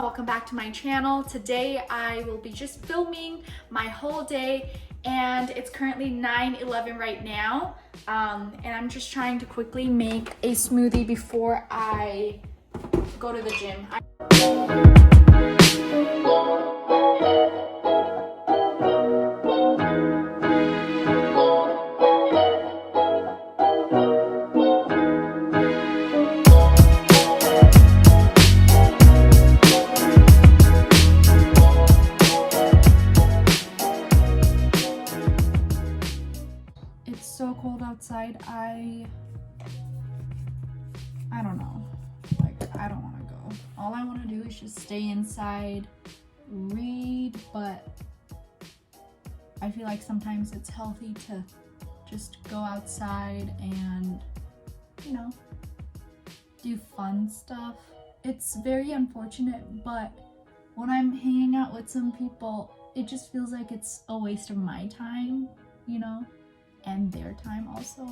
welcome back to my channel. Today I will be just filming my whole day, and it's currently 9:11 right now, and I'm just trying to quickly make a smoothie before I go to the gym. It's so cold outside. I don't know. Like, I don't want to go. All I want to do is just stay inside, read, but I feel like sometimes it's healthy to just go outside and, you know, do fun stuff. It's very unfortunate, but when I'm hanging out with some people, it just feels like it's a waste of my time, you know, and their time also.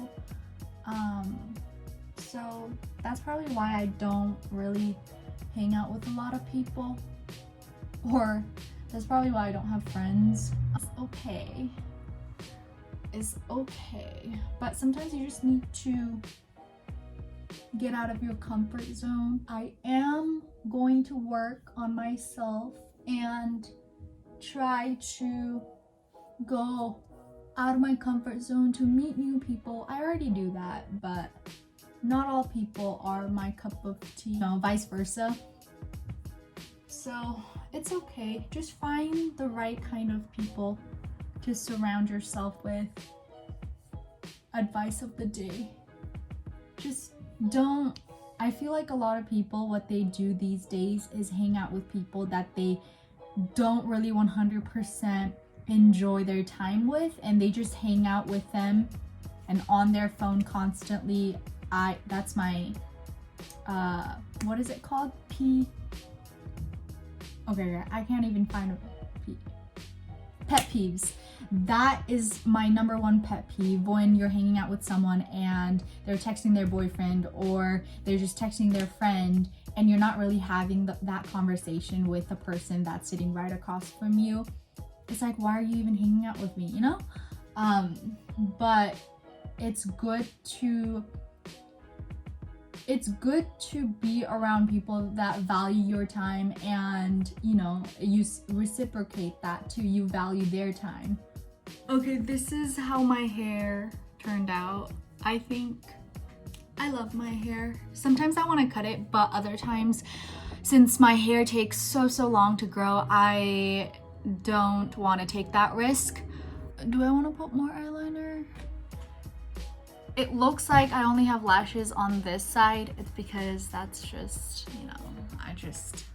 So that's probably why I don't really hang out with a lot of people, or that's probably why I don't have friends. It's okay, but sometimes you just need to get out of your comfort zone. I am going to work on myself and try to go out of my comfort zone to meet new people. I already do that, but not all people are my cup of tea, you know, vice versa. So it's okay. Just find the right kind of people to surround yourself with. Advice of the day. Just don't, I feel like a lot of people, what they do these days is hang out with people that they don't really 100% enjoy their time with, and they just hang out with them and on their phone constantly. That's my what is it called? Okay, I can't even find a P. Pet peeves. That is my number one pet peeve, when you're hanging out with someone and they're texting their boyfriend or they're just texting their friend, and you're not really having that conversation with the person that's sitting right across from you. It's like, why are you even hanging out with me, you know? But it's good to be around people that value your time, and, you know, you reciprocate that too. You value their time. Okay, this is how my hair turned out. I think I love my hair. Sometimes I want to cut it, but other times, since my hair takes so long to grow, I don't want to take that risk. Do I want to put more eyeliner? It looks like I only have lashes on this side. It's because that's just, you know, I just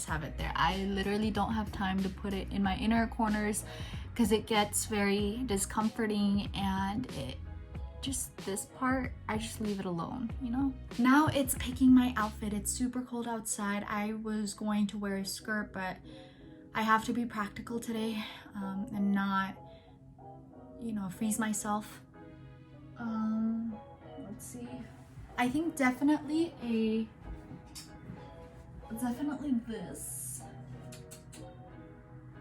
have it there. I literally don't have time to put it in my inner corners because it gets very discomforting, and this part, I just leave it alone, you know? Now it's picking my outfit. It's super cold outside. I was going to wear a skirt, but I have to be practical today, and not, you know, freeze myself. Let's see. I think definitely this.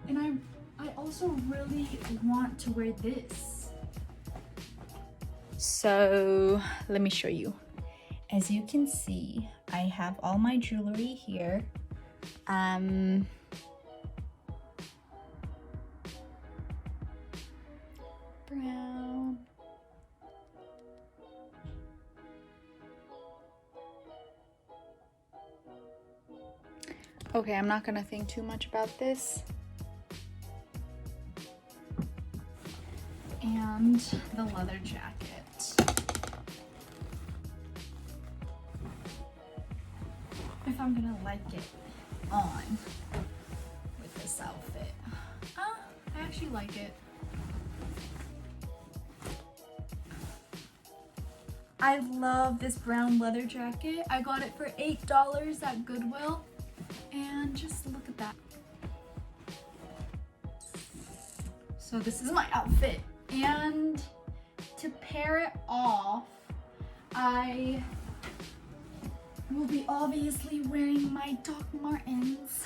And I also really want to wear this. So let me show you. As you can see, I have all my jewelry here. Brown. Okay, I'm not gonna think too much about this. And the leather jacket. If I'm gonna like it on with this outfit. I actually like it. I love this brown leather jacket. I got it for $8 at Goodwill. And just look at that. So this is my outfit. And to pair it off, I will be obviously wearing my Doc Martens.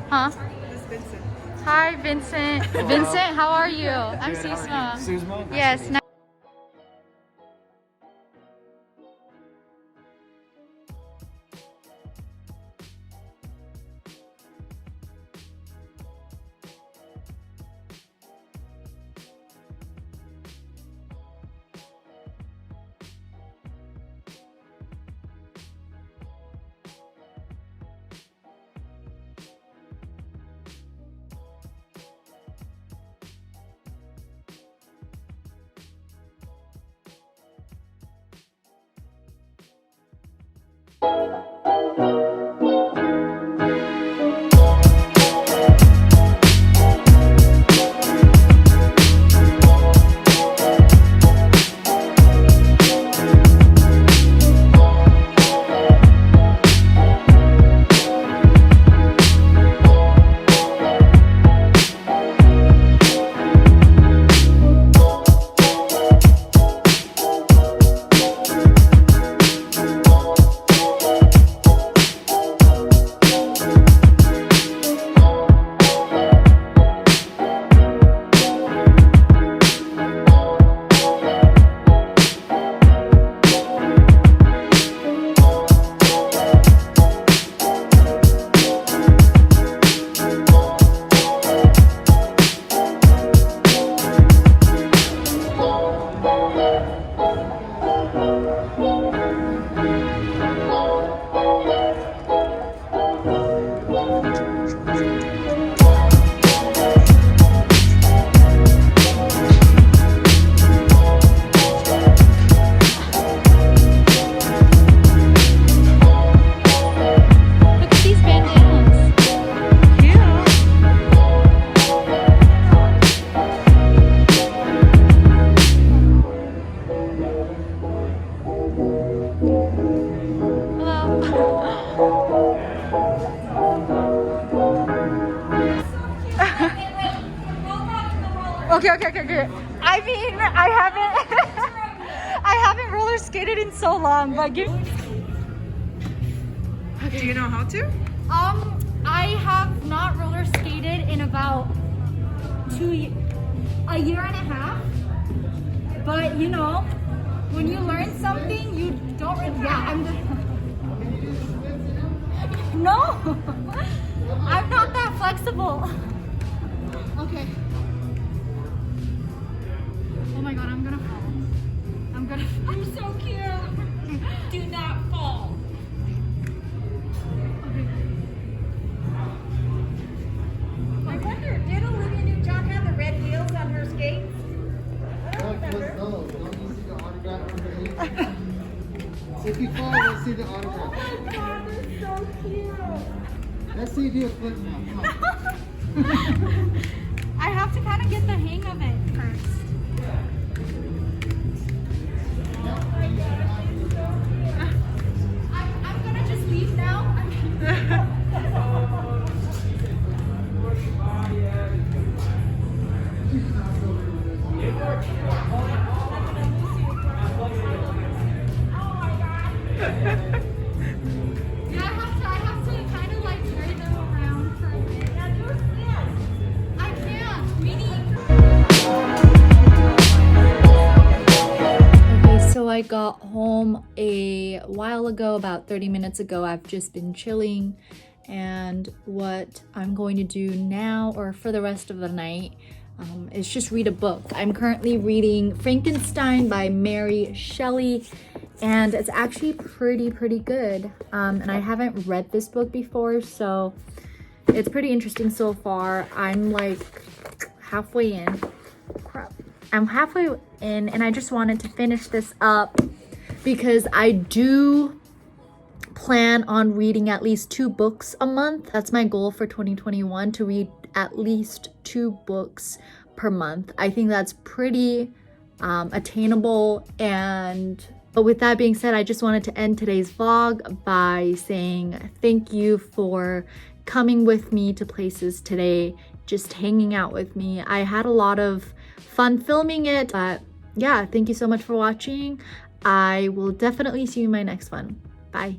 Huh? Vincent. Hi, Vincent. Vincent, how are you? I'm Susma. Susma? Yes. Okay. I mean, I haven't I haven't roller skated in so long, but give. Do you know how to? I have not roller skated in about a year and a half. But you know, when you learn something, you don't. No, I'm not that flexible. Okay. Oh my god, I'm gonna fall. I'm so cute. Do not fall. Okay. I wonder, did Olivia Newton-John have the red heels on her skates? I don't remember. No, don't you see the autograph underneath? If you fall, let's see the Oh autograph. my god, they're so cute. Let's see you do a flip now. Come on. I have to kind of get the hang of it first. Oh my god, she's so cute. I'm gonna just leave now. Yeah, I have to kind of like carry them around for a bit. Now do a spin. I can't. Okay, so I got home a while ago, about 30 minutes ago. I've just been chilling, and what I'm going to do now or for the rest of the night is just read a book. I'm currently reading Frankenstein by Mary Shelley, and it's actually pretty good. And I haven't read this book before, so it's pretty interesting so far. I'm like halfway in. Crap. I'm halfway in and I just wanted to finish this up because I do plan on reading at least 2 books a month. That's my goal for 2021, to read at least 2 books per month. I think that's pretty attainable. And but with that being said, I just wanted to end today's vlog by saying thank you for coming with me to places today, just hanging out with me. I had a lot of fun filming it, but yeah, thank you so much for watching. I will definitely see you in my next one. Bye.